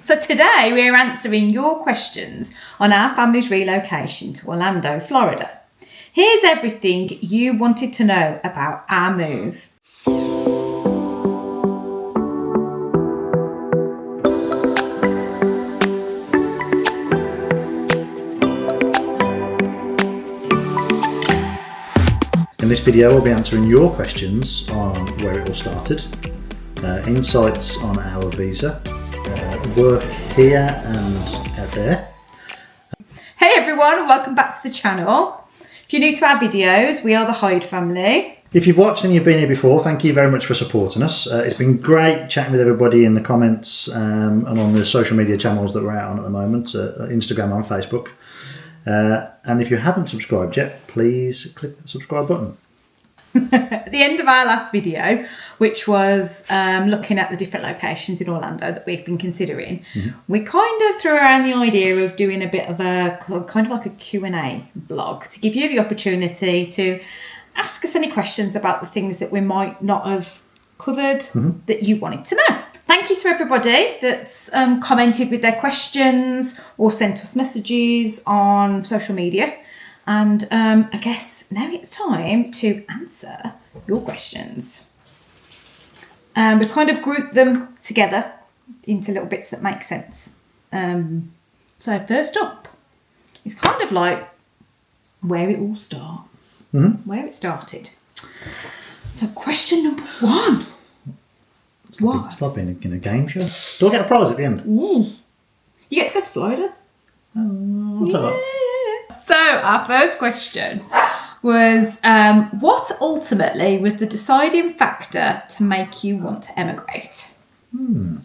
So today we're answering your questions on our family's relocation to Orlando, Florida. Here's everything you wanted to know about our move. In this video, we'll be answering your questions on where it all started, insights on our visa, work here and out there. Hey everyone, welcome back to the channel. If you're new to our videos, we are the Hyde family. If you've watched and you've been here before, thank you very much for supporting us. It's been great chatting with everybody in the comments and on the social media channels that we're out on at the moment, Instagram and Facebook. And if you haven't subscribed yet, please click the subscribe button. At the end of our last video, which was looking at the different locations in Orlando that we've been considering, we kind of threw around the idea of doing a bit of a kind of like a Q&A blog to give you the opportunity to ask us any questions about the things that we might not have covered that you wanted to know. Thank you to everybody that's commented with their questions or sent us messages on social media. And I guess now it's time to answer your questions. We've kind of grouped them together into little bits that make sense. So first up, it's kind of like where it all starts, where it started. So question number one. It's like being in a game show. Do I get a prize at the end? You get to go to Florida. I'll tell that. So our first question was, what ultimately was the deciding factor to make you want to emigrate? It's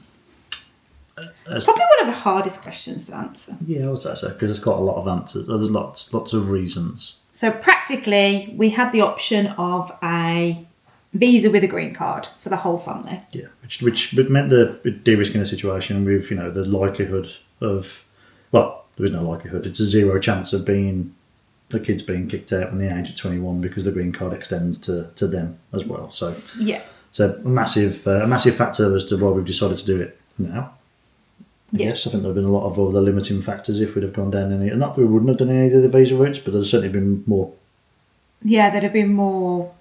probably one of the hardest questions to answer. Yeah, I would say so, because it's got a lot of answers. There's lots of reasons. So practically, we had the option of a visa with a green card for the whole family. Yeah, which meant the de-risking the situation with, the likelihood of, well, there is no likelihood. It's a zero chance of the kids being kicked out when the age of 21 because the green card extends to them as well. So yeah, it's a massive factor as to why we've decided to do it now. Yes, I think there have been a lot of other limiting factors if we'd have gone down any. Not that we wouldn't have done any of the visa routes, but there's certainly been more. Yeah, there'd have been more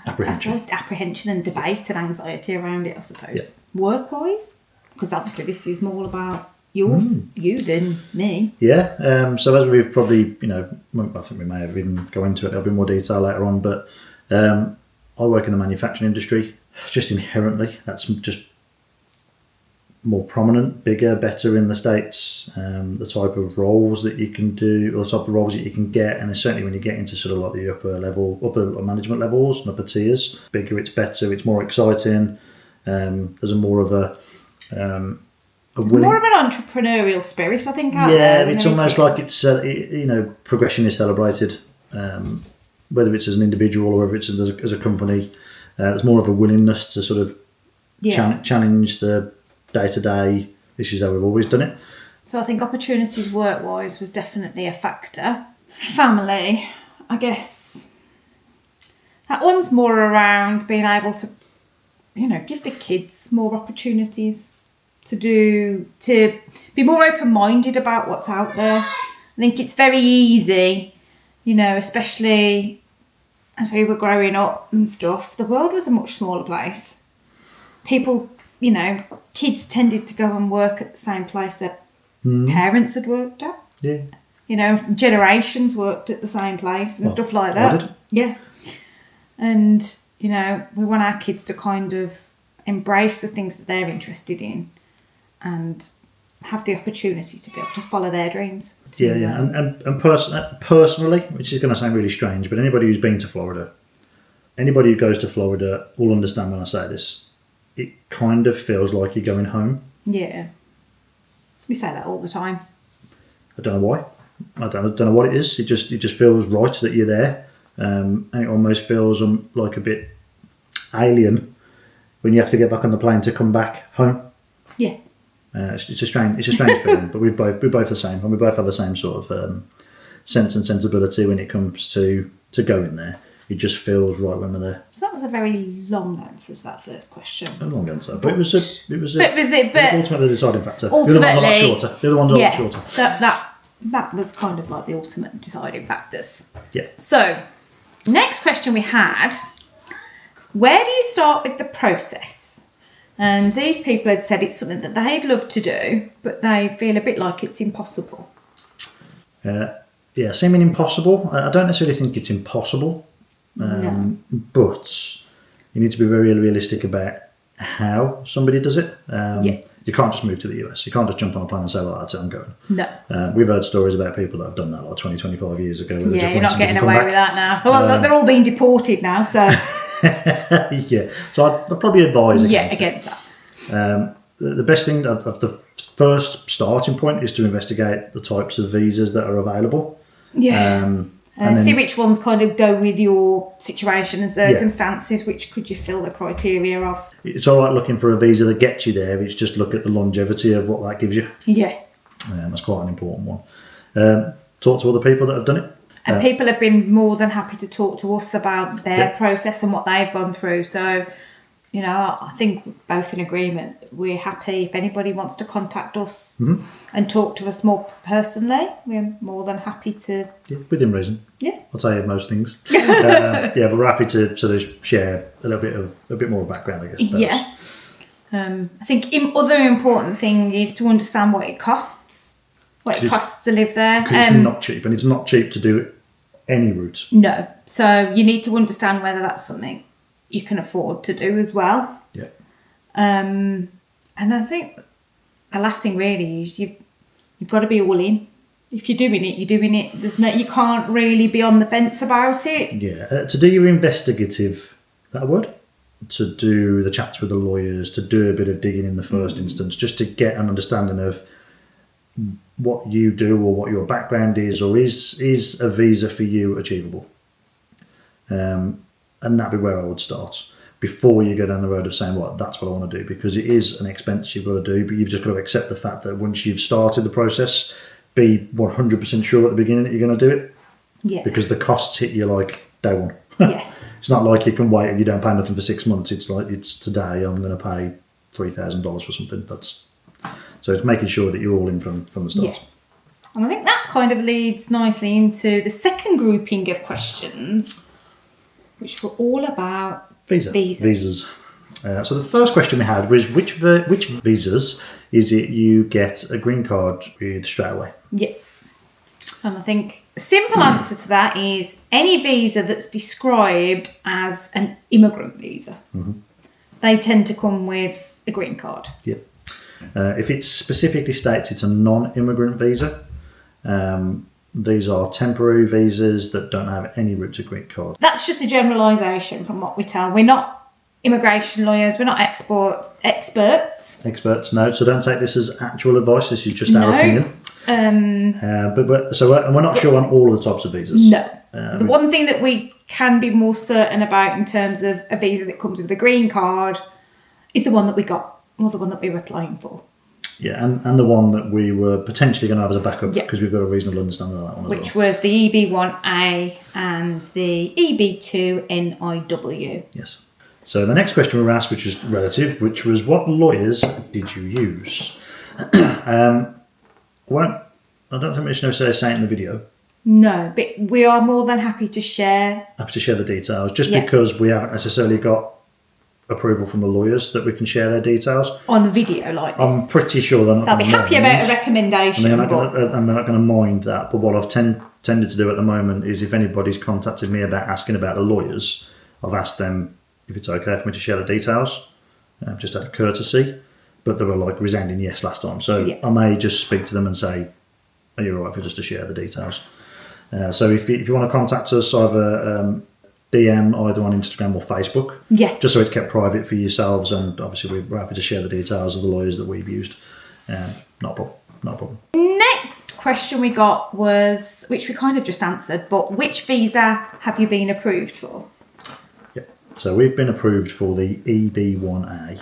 apprehension and debate and anxiety around it, I suppose. Yeah. Work-wise, because obviously this is more about you than me. Yeah. So as we've probably, I think we may have even go into it. There'll be more detail later on, but I work in the manufacturing industry. Just inherently, that's just more prominent, bigger, better in the States. The type of roles that you can do, or the type of roles that you can get, and certainly when you get into sort of like the upper management levels and upper tiers, bigger, it's better, it's more exciting. There's more of an entrepreneurial spirit, I think. Yeah, it's almost like it's progression is celebrated, whether it's as an individual or whether it's as a company. There's more of a willingness to sort of challenge the day-to-day. This is how we've always done it. So I think opportunities work-wise was definitely a factor. Family, I guess that one's more around being able to, give the kids more opportunities to be more open-minded about what's out there. I think it's very easy, especially as we were growing up and stuff, the world was a much smaller place. People, kids tended to go and work at the same place that parents had worked at. Yeah. Generations worked at the same place and stuff like that. Yeah. And, we want our kids to kind of embrace the things that they're interested in and have the opportunity to be able to follow their dreams. And personally, which is going to sound really strange, but anybody who's been to Florida, anybody who goes to Florida will understand when I say this. It kind of feels like you're going home. Yeah. We say that all the time. I don't know why. I don't know what it is. It just feels right that you're there. And it almost feels like a bit alien when you have to get back on the plane to come back home. Yeah. It's a strange feeling, but we're both the same, and we both have the same sort of sense and sensibility when it comes to going there. It just feels right when we're there. So that was a very long answer to that first question. A long answer, but it was ultimately the deciding factor. Ultimately, the other ones are a lot shorter. The other ones are a lot shorter. That was kind of like the ultimate deciding factors. Yeah. So, next question we had: where do you start with the process? And these people had said it's something that they'd love to do, but they feel a bit like it's impossible. Yeah, seeming impossible. I don't necessarily think it's impossible. No. But you need to be very realistic about how somebody does it. You can't just move to the US. You can't just jump on a plane and say, well, that's it, I'm going. No. We've heard stories about people that have done that like 20, 25 years ago. Yeah, you're not getting away with that now. Well, look, they're all being deported now, so... Yeah, so I'd probably advise against that. The best thing, the first starting point is to investigate the types of visas that are available. Yeah. And see which ones kind of go with your situation and circumstances, which could you fill the criteria of. It's all right looking for a visa that gets you there, it's just look at the longevity of what that gives you. Yeah. That's quite an important one. Talk to other people that have done it. And people have been more than happy to talk to us about their process and what they've gone through. So, you know, I think we're both in agreement. We're happy if anybody wants to contact us and talk to us more personally. We're more than happy to. Yeah, within reason. Yeah, I'll tell you most things. But we're happy to sort of share a bit more background, I guess. Yeah. I think other important thing is to understand what it costs. What it costs to live there. Because it's not cheap, and it's not cheap to do any route. No, so you need to understand whether that's something you can afford to do as well. Yeah. And I think the last thing really is you've got to be all in. If you're doing it, you're doing it. You can't really be on the fence about it. Yeah. To do your investigative, is that a word? To do the chats with the lawyers, to do a bit of digging in the first instance, just to get an understanding of what you do or what your background is, or is a visa for you achievable? And that'd be where I would start before you go down the road of saying, well, that's what I want to do, because it is an expense you've got to do, but you've just got to accept the fact that once you've started the process, be 100% sure at the beginning that you're going to do it. Yeah. Because the costs hit you like day one. Yeah. It's not like you can wait and you don't pay nothing for 6 months. It's like, it's today I'm going to pay $3,000 for something. So it's making sure that you're all in from the start. Yeah. And I think that kind of leads nicely into the second grouping of questions, which were all about visas. So the first question we had was which visas is it you get a green card with straight away? Yeah. And I think the simple answer to that is any visa that's described as an immigrant visa. Mm-hmm. They tend to come with a green card. Yeah. If it specifically states it's a non-immigrant visa, these are temporary visas that don't have any route to green card. That's just a generalisation from what we tell. We're not immigration lawyers. We're not experts. Experts, no. So don't take this as actual advice. This is just our opinion. But we're not sure on all of the types of visas. No. The one thing that we can be more certain about in terms of a visa that comes with a green card is the one that we got, or the one that we were applying for. Yeah, and the one that we were potentially going to have as a backup, because we've got a reasonable understanding of that one as which was the EB1A and the EB2NIW. Yes. So the next question we were asked, which was relative, which was what lawyers did you use? I don't think much necessarily say it in the video. No, but we are more than happy to share. Happy to share the details, just because we haven't necessarily got approval from the lawyers that we can share their details on video like this. I'm pretty sure they'll be happy about a recommendation, and they're not going to mind that. But what I've tended to do at the moment is, if anybody's contacted me about asking about the lawyers, I've asked them if it's okay for me to share the details, just out of courtesy. But they were like resounding yes last time, so I may just speak to them and say, "Are you all right for just to share the details?" So if you want to contact us, either DM either on Instagram or Facebook. Yeah. Just so it's kept private for yourselves, and obviously we're happy to share the details of the lawyers that we've used. Not a problem. Next question we got was, which we kind of just answered, but which visa have you been approved for? Yeah. So we've been approved for the EB1A,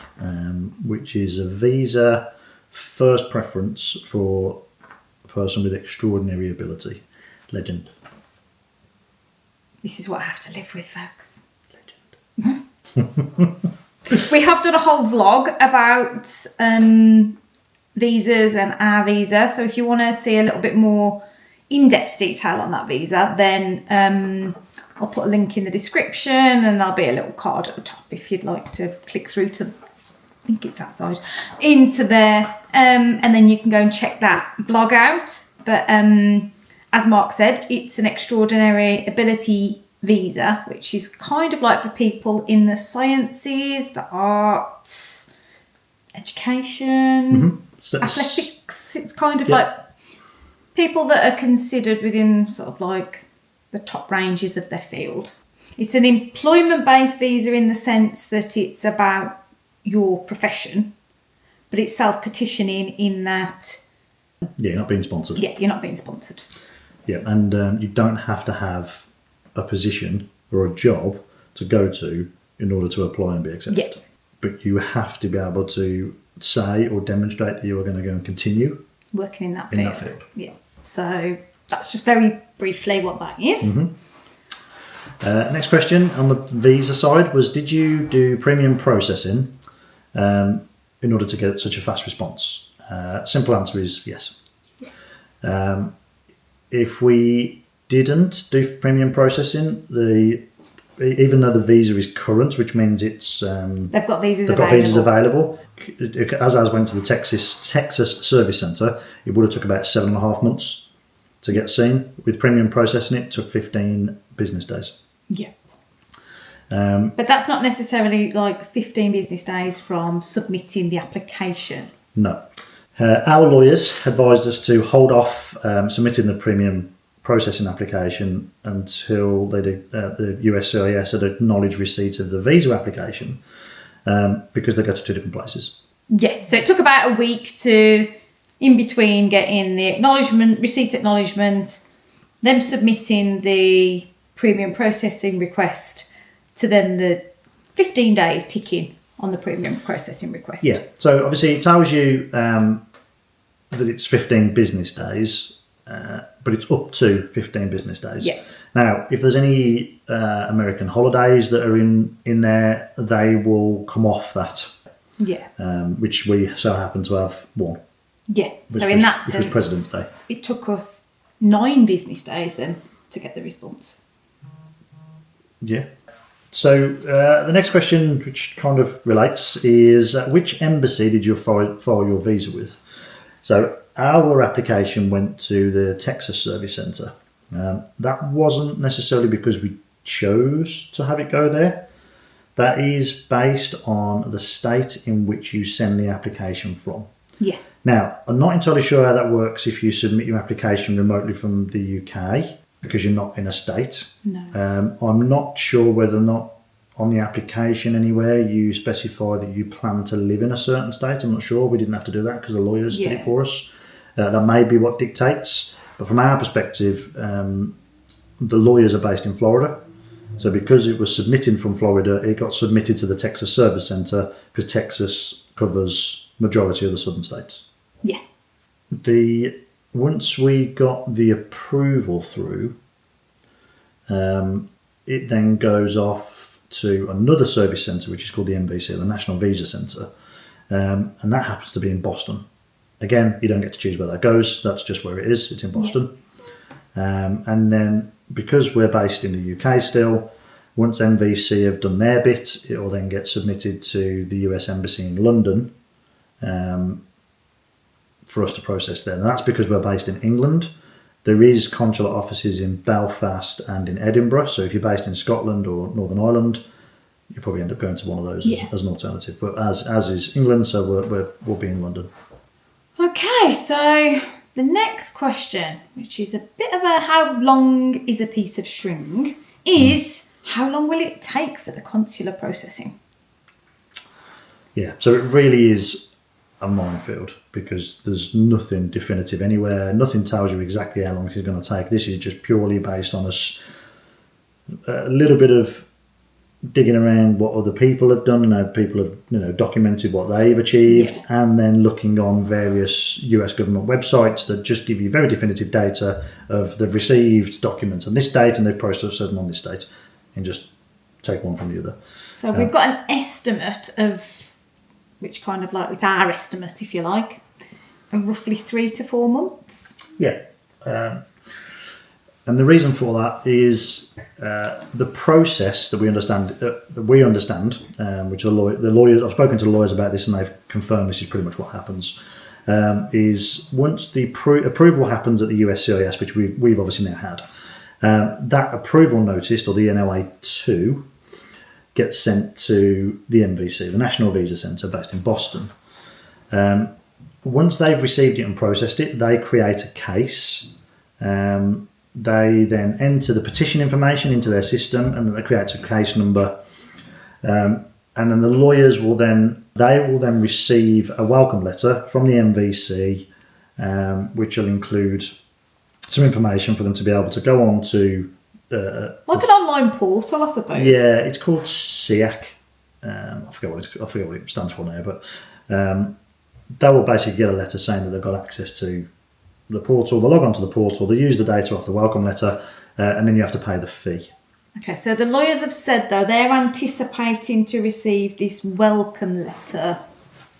which is a visa first preference for a person with extraordinary ability. Legend. This is what I have to live with, folks. We have done a whole vlog about visas and our visa. So if you want to see a little bit more in-depth detail on that visa, then I'll put a link in the description, and there'll be a little card at the top if you'd like to click through to, I think it's that side, into there. And then you can go and check that blog out. But as Mark said, it's an extraordinary ability visa, which is kind of like for people in the sciences, the arts, education, athletics. It's kind of like people that are considered within sort of like the top ranges of their field. It's an employment-based visa in the sense that it's about your profession, but it's self-petitioning in that... Yeah, you're not being sponsored. Yeah, you're not being sponsored. Yeah, and you don't have to have a position or a job to go to in order to apply and be accepted. Yeah. But you have to be able to say or demonstrate that you are going to go and continue working in that field. Yeah. So that's just very briefly what that is. Next question on the visa side was, did you do premium processing in order to get such a fast response? Simple answer is yes. If we didn't do premium processing, even though the visa is current, which means it's they've got visas available. As I went to the Texas Service Centre, it would have took about 7.5 months to get seen. With premium processing, it took 15 business days. Yeah. But that's not necessarily like 15 business days from submitting the application. No. Our lawyers advised us to hold off submitting the premium processing application until the USCIS had acknowledged receipt of the visa application, because they go to two different places. Yeah, so it took about a week to, in between getting the receipt acknowledgement, them submitting the premium processing request, to then the 15 days ticking on the premium processing request. Yeah, so obviously it tells you that it's 15 business days, but it's up to 15 business days. Yeah. Now, if there's any American holidays that are in there, they will come off that. Yeah. Which we so happen to have one. Yeah. So in that sense, which was President's Day. It took us 9 business days then to get the response. Yeah. So the next question, which kind of relates, is which embassy did you file your visa with? So our application went to the Texas Service Centre. That wasn't necessarily because we chose to have it go there. That is based on the state in which you send the application from. Yeah. Now, I'm not entirely sure how that works if you submit your application remotely from the UK, because you're not in a state. No. I'm not sure whether or not on the application anywhere you specify that you plan to live in a certain state. I'm not sure. We didn't have to do that because the lawyers did it for us. That may be what dictates. But from our perspective, the lawyers are based in Florida. So because it was submitting from Florida, it got submitted to the Texas Service Centre because Texas covers majority of the southern states. Yeah. Once we got the approval through, it then goes off to another service centre, which is called the NVC, the National Visa Centre, and that happens to be in Boston. Again, you don't get to choose where that goes. That's just where it is. It's in Boston. Yeah. And then because we're based in the UK still, once NVC have done their bit, it will then get submitted to the US Embassy in London for us to process there. And that's because we're based in England. There is consular offices in Belfast and in Edinburgh. So if you're based in Scotland or Northern Ireland, you probably end up going to one of those as an alternative. But as is England, so we'll be in London. Okay, so the next question, which is a bit of a how long is a piece of string, is how long will it take for the consular processing? Yeah, so it really is a minefield because there's nothing definitive anywhere. Nothing tells you exactly how long it's going to take. This is just purely based on a little bit of digging around what other people have done. People have documented what they've achieved, and then looking on various US government websites that just give you very definitive data of they've received documents on this date and they've processed them on this date, and just take one from the other. So we've got an estimate of, which kind of like, it's our estimate, if you like, of roughly 3 to 4 months. Yeah. And the reason for that is the process that we understand, which the lawyers, I've spoken to the lawyers about this and they've confirmed this is pretty much what happens, is once the approval happens at the USCIS, which we've obviously now had, that approval notice, or the NLA2, gets sent to the MVC, the National Visa Centre based in Boston. Once they've received it and processed it, they create a case. They then enter the petition information into their system, and then they create a case number. And then the lawyers will then receive a welcome letter from the MVC, which will include some information for them to be able to go on to like an online portal, I suppose. Yeah, it's called SIAC. I forget what it stands for now, but they will basically get a letter saying that they've got access to the portal. They log onto the portal, they use the data off the welcome letter, and then you have to pay the fee. Okay, so the lawyers have said, though, they're anticipating to receive this welcome letter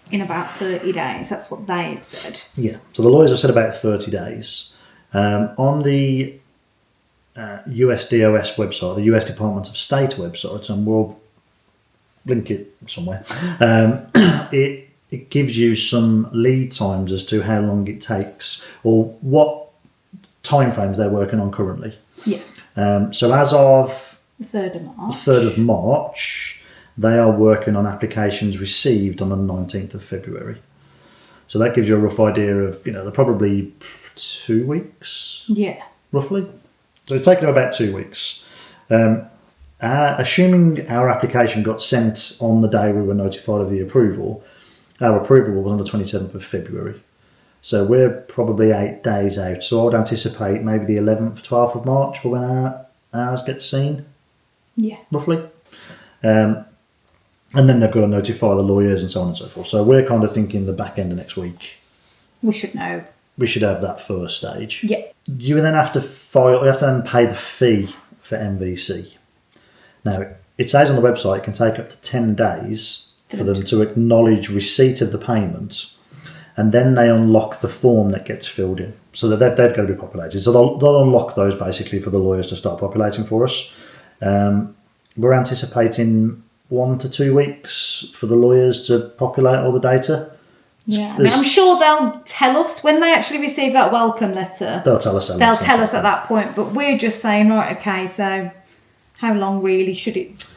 in about 30 days. That's what they've said. Yeah, so the lawyers have said about 30 days. On the USDOS website, the US Department of State website, and we'll link it somewhere, it gives you some lead times as to how long it takes or what timeframes they're working on currently. Yeah. So as of the 3rd of March. 3rd of March, they are working on applications received on the 19th of February. So that gives you a rough idea of, they're probably 2 weeks. Yeah. Roughly. So it's taken about 2 weeks. Assuming our application got sent on the day we were notified of the approval, our approval was on the 27th of February. So we're probably 8 days out. So I would anticipate maybe the 11th, 12th of March for when ours gets seen. Yeah. Roughly. And then they've got to notify the lawyers and so on and so forth. So we're kind of thinking the back end of next week. We should know. We should have that first stage. Yeah. You then have to then pay the fee for MVC. Now, it says on the website it can take up to 10 days for them to acknowledge receipt of the payment, and then they unlock the form that gets filled in. So that they've got to be populated. So they'll unlock those basically for the lawyers to start populating for us. We're anticipating 1 to 2 weeks for the lawyers to populate all the data. Yeah, I'm sure they'll tell us when they actually receive that welcome letter. They'll tell us. They'll tell us at that point, but we're just saying, right, okay, so how long really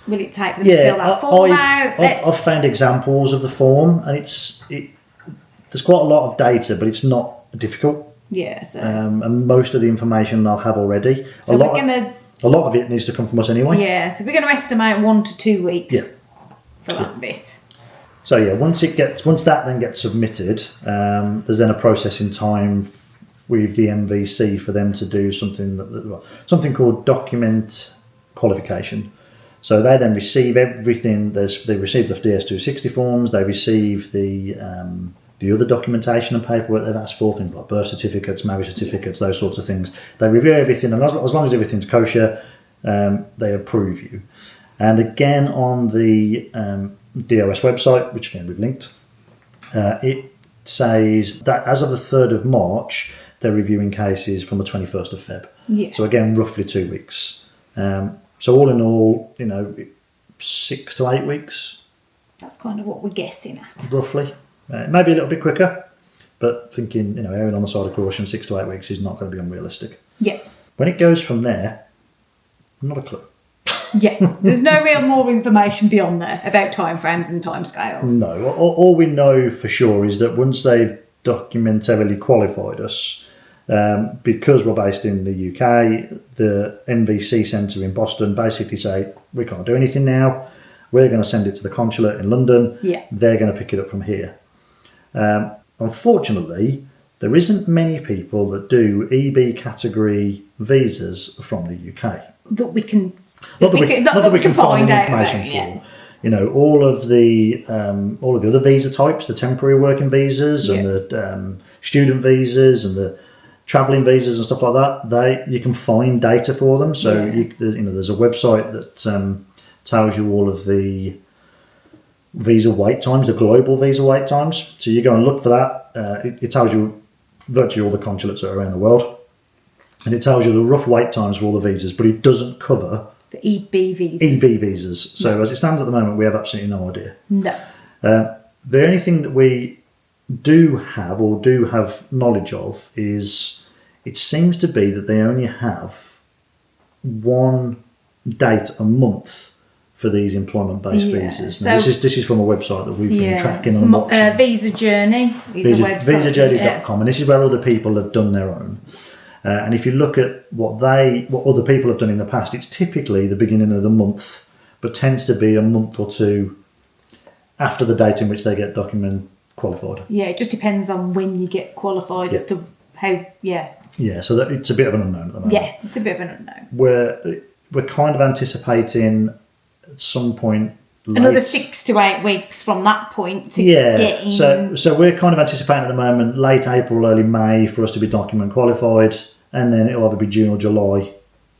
will it take them to fill that form out? I've found examples of the form, and there's quite a lot of data, but it's not difficult. Yeah. So. And most of the information they'll have already. So a lot of it needs to come from us anyway. Yeah. So we're going to estimate 1 to 2 weeks. Yeah. For that bit. So yeah, once that then gets submitted, there's then a processing time with the MVC for them to do something called document qualification. So they then receive everything. They receive the DS260 forms. They receive the other documentation and paperwork they've asked for, things like birth certificates, marriage certificates, those sorts of things. They review everything, and as long as everything's kosher, they approve you. And again, on the DOS website, which again we've linked, it says that as of the 3rd of March, they're reviewing cases from the 21st of Feb. Yeah. So again, roughly 2 weeks. So all in all, 6 to 8 weeks. That's kind of what we're guessing at. Roughly. Maybe a little bit quicker, but thinking, erring on the side of caution, 6 to 8 weeks is not going to be unrealistic. Yeah. When it goes from there, not a clue. Yeah, there's no real more information beyond there about timeframes and timescales. No, all we know for sure is that once they've documentarily qualified us, because we're based in the UK, the MVC Centre in Boston basically say, we can't do anything now, we're going to send it to the consulate in London, they're going to pick it up from here. Unfortunately, there isn't many people that do EB category visas from the UK. That we can... Not that we can find information for. All of the other visa types, the temporary working visas and the student visas and the travelling visas and stuff like that, you can find data for them. So there's a website that tells you all of the visa wait times, the global visa wait times. So you go and look for that. It tells you virtually all the consulates that are around the world. And it tells you the rough wait times for all the visas, but it doesn't cover the EB visas. EB visas. So as it stands at the moment, we have absolutely no idea. No. The only thing that we do have knowledge of is it seems to be that they only have one date a month for these employment-based visas. Now, So, this is from a website that we've been tracking and watching. Visa Journey is a website. VisaJourney.com, and this is where other people have done their own. And if you look at what other people have done in the past, it's typically the beginning of the month, but tends to be a month or two after the date in which they get document qualified. Yeah, it just depends on when you get qualified as to how. Yeah, so that it's a bit of an unknown at the moment. Yeah, it's a bit of an unknown. We're kind of anticipating at some point another 6 to 8 weeks from that point to get in. So we're kind of anticipating at the moment late April, early May for us to be document qualified, and then it'll either be June or July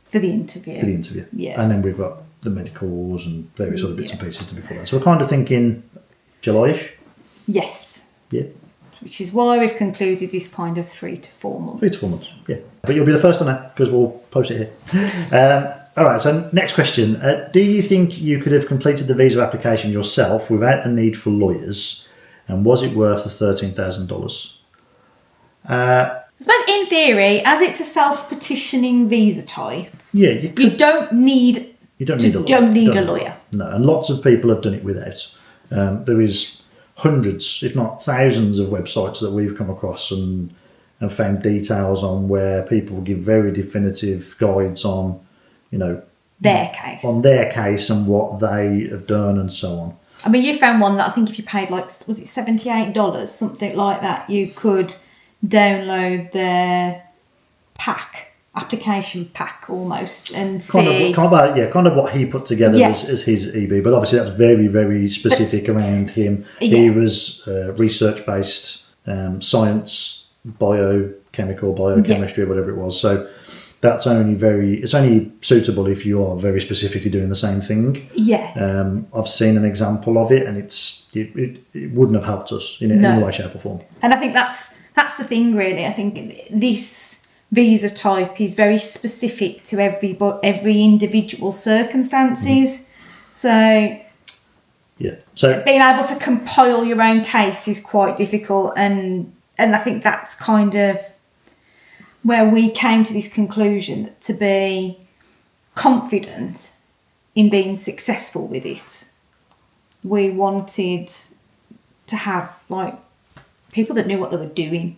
for the interview. Yeah, and then we've got the medicals and various other bits and pieces to be followed. So we're kind of thinking July-ish. Yes. Yeah. Which is why we've concluded this kind of 3 to 4 months. 3 to 4 months, yeah. But you'll be the first on that because we'll post it here. All right, so next question. Do you think you could have completed the visa application yourself without the need for lawyers? And was it worth the $13,000? I suppose in theory, as it's a self-petitioning visa type, you don't need a lawyer. No, and lots of people have done it without. There is hundreds, if not thousands, of websites that we've come across and found details on where people give very definitive guides on, their case. On their case and what they have done and so on. I mean, you found one that I think if you paid was it $78, something like that, you could download their application pack almost, and see kind of what he put together as his EB, but obviously that's very, very specific around him. He was research based, science, biochemistry, whatever it was. So that's it's only suitable if you are very specifically doing the same thing. Yeah. I've seen an example of it, and it wouldn't have helped us in any way, shape, or form. And I think that's the thing, really. I think this visa type is very specific to every individual circumstances. So being able to compile your own case is quite difficult, and I think that's kind of where we came to this conclusion, that to be confident in being successful with it, we wanted to have people that knew what they were doing.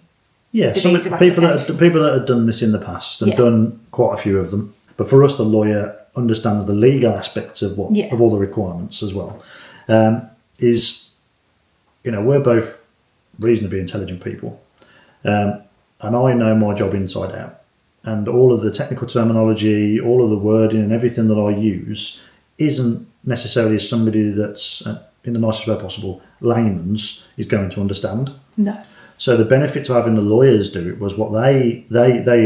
Yeah, some people that had done this in the past and done quite a few of them. But for us, the lawyer understands the legal aspects of of all the requirements as well. We're both reasonably intelligent people, and I know my job inside out. And all of the technical terminology, all of the wording, and everything that I use isn't necessarily somebody that's, in the nicest way possible, layman's is going to understand. No. So the benefit to having the lawyers do it was what they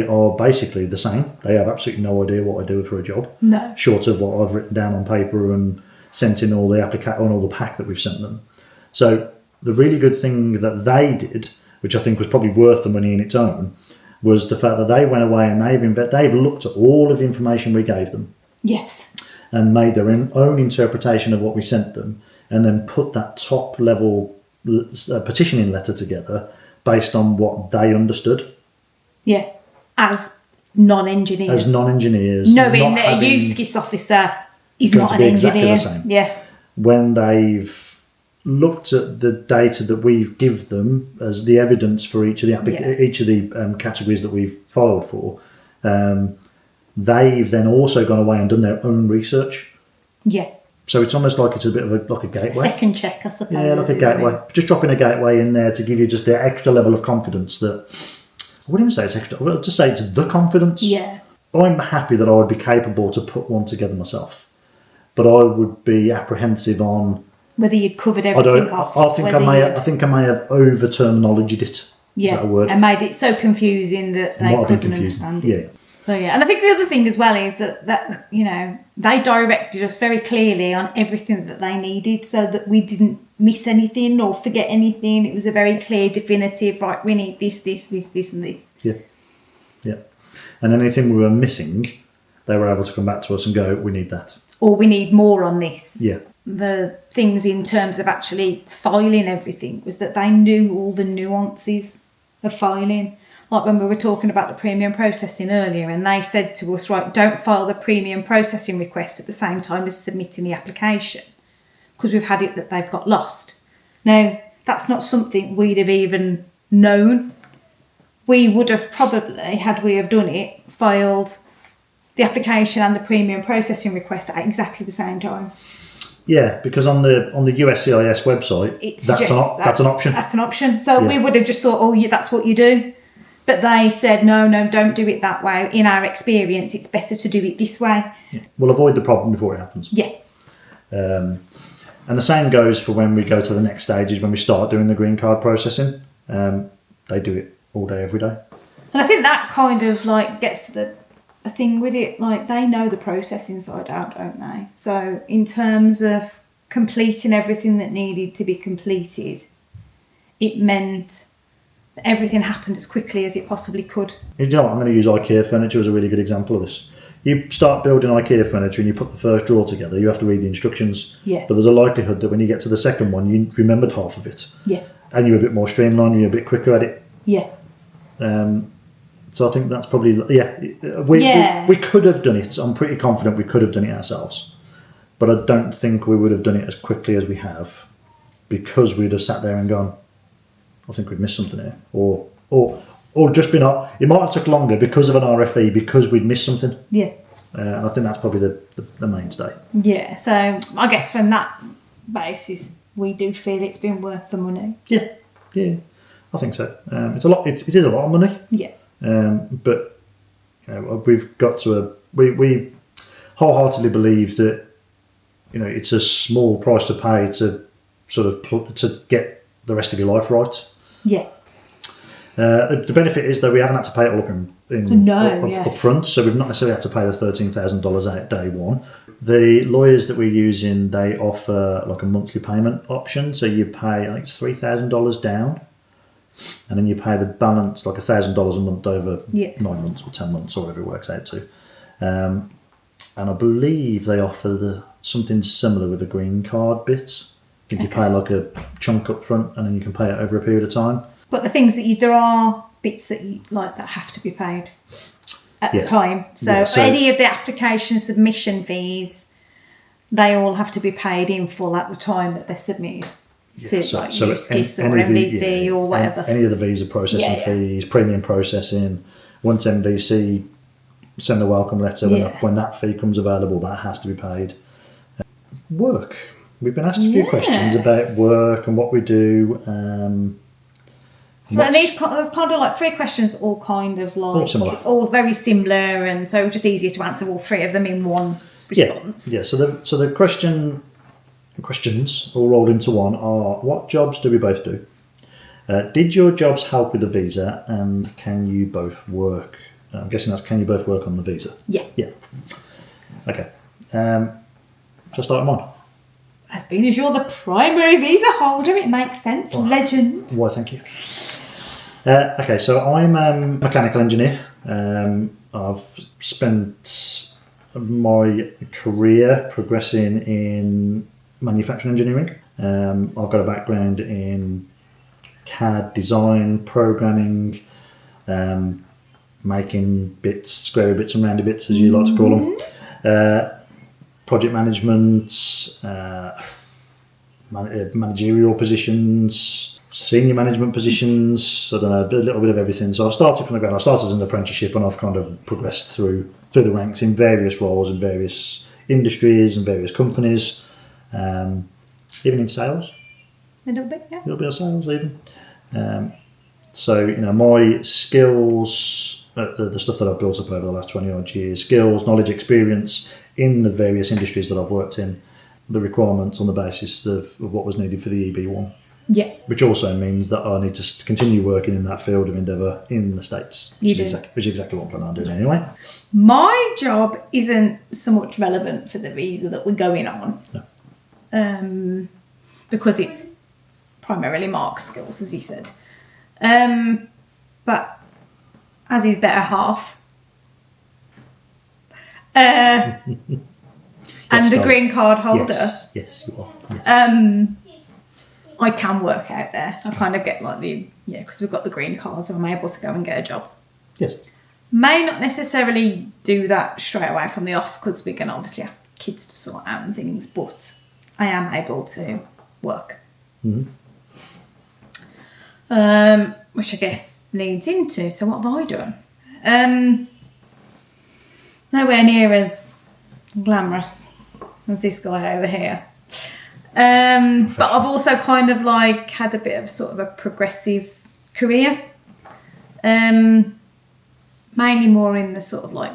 are basically the same. They have absolutely no idea what I do for a job. No. Short of what I've written down on paper and sent in all the all the pack that we've sent them. So the really good thing that they did, which I think was probably worth the money in its own, was the fact that they went away and they've looked at all of the information we gave them. Yes. And made their own interpretation of what we sent them, and then put that top level petitioning letter together based on what they understood. Yeah. As non-engineers. Knowing that a USCIS officer is not an engineer. Exactly the same. Yeah. When they've looked at the data that we've given them as the evidence for each of the categories that we've followed for, they've then also gone away and done their own research. Yeah. So it's almost like it's a bit of a gateway. Second check, I suppose. Yeah, like a gateway. Just dropping a gateway in there to give you just the extra level of confidence that, I wouldn't even say it's extra, I would just say it's the confidence. Yeah. I'm happy that I would be capable to put one together myself, but I would be apprehensive on whether you'd covered everything off. I think I may have over terminologied it. Yeah. Is that a word? And made it so confusing that they couldn't understand it. Yeah. So yeah, and I think the other thing as well is that you know, they directed us very clearly on everything that they needed, so that we didn't miss anything or forget anything. It was a very clear, definitive. Right, we need this, and this. Yeah. And anything we were missing, they were able to come back to us and go, we need that. Or we need more on this. Yeah. The things in terms of actually filing everything was that they knew all the nuances of filing. Like when we were talking about the premium processing earlier, and they said to us, right, don't file the premium processing request at the same time as submitting the application, because we've had it that they've got lost. Now, that's not something we'd have even known. We would have probably, had we have done it, filed the application and the premium processing request at exactly the same time. Yeah, because on the USCIS website, that's an option. That's an option. So we would have just thought, oh, yeah, that's what you do. But they said, no, don't do it that way. In our experience, it's better to do it this way. Yeah. We'll avoid the problem before it happens. Yeah. And the same goes for when we go to the next stages, when we start doing the green card processing. They do it all day, every day. And I think that kind of like gets to the thing with it. Like, they know the process inside out, don't they? So in terms of completing everything that needed to be completed, it meant everything happened as quickly as it possibly could. You know what, I'm going to use IKEA furniture as a really good example of this. You start building IKEA furniture and you put the first drawer together, you have to read the instructions. Yeah. But there's a likelihood that when you get to the second one, you remembered half of it. Yeah. And you're a bit more streamlined, you're a bit quicker at it. Yeah. So I think that's probably, we could have done it. I'm pretty confident we could have done it ourselves. But I don't think we would have done it as quickly as we have, because we'd have sat there and gone, I think we've missed something here, or just been up. It might have took longer because of an RFE, because we'd missed something. Yeah. And I think that's probably the mainstay. Yeah. So I guess from that basis, we do feel it's been worth the money. Yeah. I think so. It's a lot. It is a lot of money. Yeah. But you know, we've got to we wholeheartedly believe that, you know, it's a small price to pay to sort of to get the rest of your life right. Yeah. The benefit is that we haven't had to pay it all up front, so we've not necessarily had to pay the $13,000 out day one. The lawyers that we're using, they offer like a monthly payment option, so you pay, I think it's $3,000 down, and then you pay the balance, like $1,000 a month over 9 months or 10 months, or whatever it works out to. And I believe they offer something similar with the green card bit. I think you pay like a chunk up front, and then you can pay it over a period of time. But the things that there are bits that you like that have to be paid at the time. So any of the application submission fees, they all have to be paid in full at the time that they're submitted. To USCIS or MVC or whatever. Any of the visa processing fees, premium processing. Once MVC send a welcome letter, when that fee comes available, that has to be paid. Work. We've been asked a few questions about work and what we do. So there's kind of like 3 questions that all kind of like all very similar, and so just easier to answer all 3 of them in one response. Yeah. So the questions all rolled into one are: what jobs do we both do? Did your jobs help with the visa, and can you both work? I'm guessing that's, can you both work on the visa? Yeah. Okay. Shall I start mine? As being as you're the primary visa holder, it makes sense. Legend. Why, thank you. Okay, so I'm a mechanical engineer. I've spent my career progressing in manufacturing engineering. I've got a background in CAD design, programming, making bits, squarey bits and roundy bits, as you like to call them. Project management, managerial positions, senior management positions, I don't know, a little bit of everything. So I've started from the ground. I started as an apprenticeship, and I've kind of progressed through the ranks in various roles in various industries and various companies, even in sales. A little bit, yeah. A little bit of sales even. So, you know, my skills, the stuff that I've built up over the last 20 odd years, skills, knowledge, experience in the various industries that I've worked in, the requirements on the basis of what was needed for the EB1. Yeah. Which also means that I need to continue working in that field of endeavour in the States. Which is exactly what I'm planning on doing anyway. My job isn't so much relevant for the visa that we're going on. No. Because it's primarily Mark's skills, as he said. But as his better half, and the green card holder. Yes, you are. Yes. I can work out there. I kind of get like because we've got the green card, so I'm able to go and get a job. Yes. May not necessarily do that straight away from the off because we're going to obviously have kids to sort out and things, but I am able to work. Mm-hmm. Which I guess leads into, so what have I done? Nowhere near as glamorous as this guy over here. But I've also kind of like had a bit of sort of a progressive career. Mainly more in the sort of like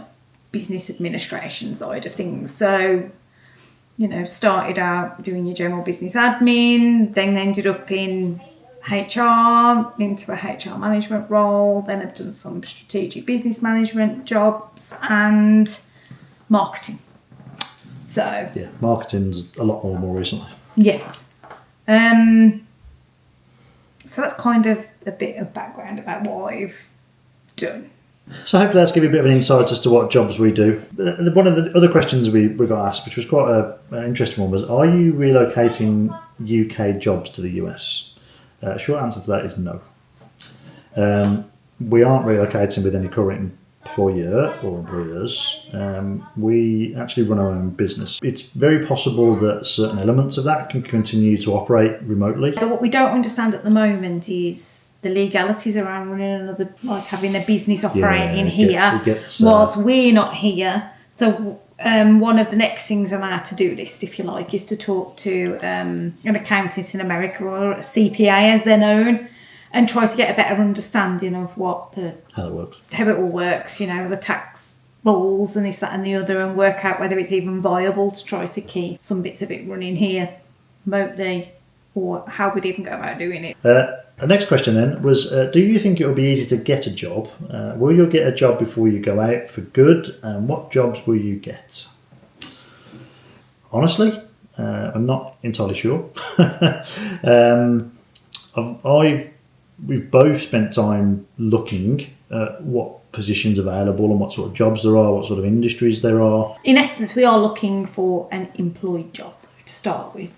business administration side of things. So, started out doing your general business admin, then ended up in HR, into a HR management role, then I've done some strategic business management jobs and marketing. So yeah, marketing's a lot more recently. Yes. So that's kind of a bit of background about what I've done. So hopefully that's give you a bit of an insight as to what jobs we do. One of the other questions we got asked, which was quite an interesting one, was, are you relocating UK jobs to the US? Short answer to that is no. We aren't relocating with any current employer or employers. We actually run our own business. It's very possible that certain elements of that can continue to operate remotely. But what we don't understand at the moment is the legalities around running another, like having a business operating here whilst we're not here. So one of the next things on our to-do list, if you like, is to talk to an accountant in America or a CPA as they're known, and try to get a better understanding of how it all works, the tax rules and this, that and the other, and work out whether it's even viable to try to keep some bits of it running here remotely, or how we'd even go about doing it. The next question then was, do you think it will be easy to get a job? Will you get a job before you go out for good? And what jobs will you get? Honestly, I'm not entirely sure. We've both spent time looking at what positions are available and what sort of jobs there are, what sort of industries there are. In essence, we are looking for an employed job to start with.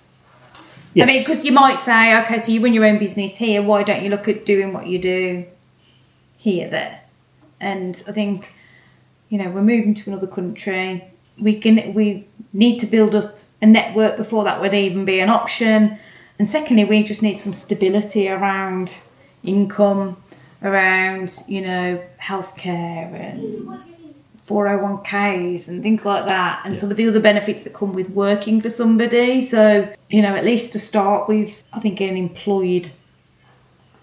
Yeah. I mean, because you might say, okay, so you run your own business here, why don't you look at doing what you do there? And I think, we're moving to another country. We need to build up a network before that would even be an option. And secondly, we just need some stability around income, around, healthcare and 401ks and things like that, and some of the other benefits that come with working for somebody. So, at least to start with, I think an employed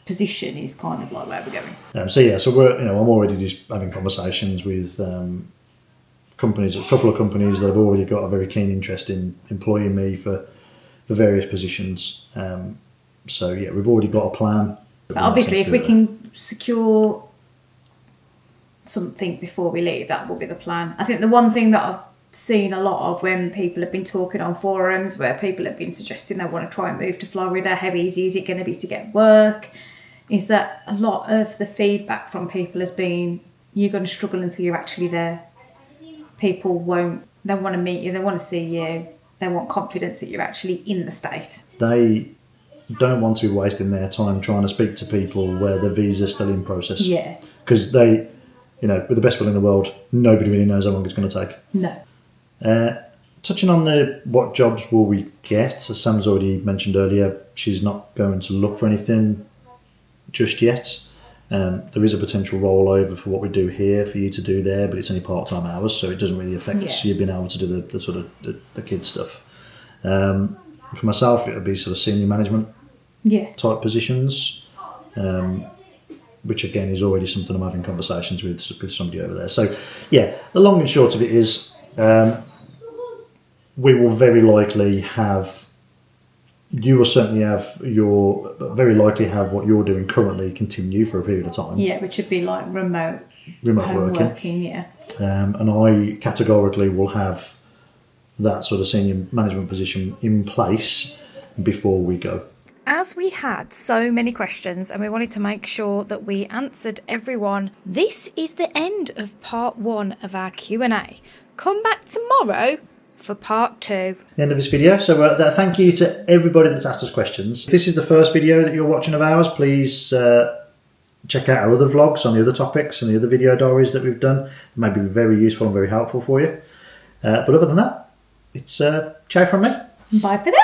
position is kind of like where we're going. So we're, I'm already just having conversations with companies, a couple of companies that have already got a very keen interest in employing me for various positions. We've already got a plan. But obviously, if we can secure something before we leave, that will be the plan. I think the one thing that I've seen a lot of when people have been talking on forums where people have been suggesting they want to try and move to Florida, how easy is it going to be to get work, is that a lot of the feedback from people has been, you're going to struggle until you're actually there. People they want to meet you, they want to see you, they want confidence that you're actually in the state. They don't want to be wasting their time trying to speak to people where the visa's still in process. Yeah. Because they, with the best will in the world, nobody really knows how long it's going to take. No. Touching on what jobs will we get, as Sam's already mentioned earlier, she's not going to look for anything just yet. There is a potential rollover for what we do here for you to do there, but it's only part-time hours, so it doesn't really affect you being able to do the sort of the kids stuff. For myself, it would be sort of senior management type positions, which again is already something I'm having conversations with somebody over there. So the long and short of it is we will very likely have you will certainly have very likely have what you're doing currently continue for a period of time. Yeah, which would be like remote Remote working, yeah. And I categorically will have that sort of senior management position in place before we go. As we had so many questions and we wanted to make sure that we answered everyone, this is the end of part 1 of our Q&A. Come back tomorrow for part 2. The end of this video. So thank you to everybody that's asked us questions. If this is the first video that you're watching of ours, please check out our other vlogs on the other topics and the other video diaries that we've done. It may be very useful and very helpful for you. But other than that, it's ciao from me. Bye for now.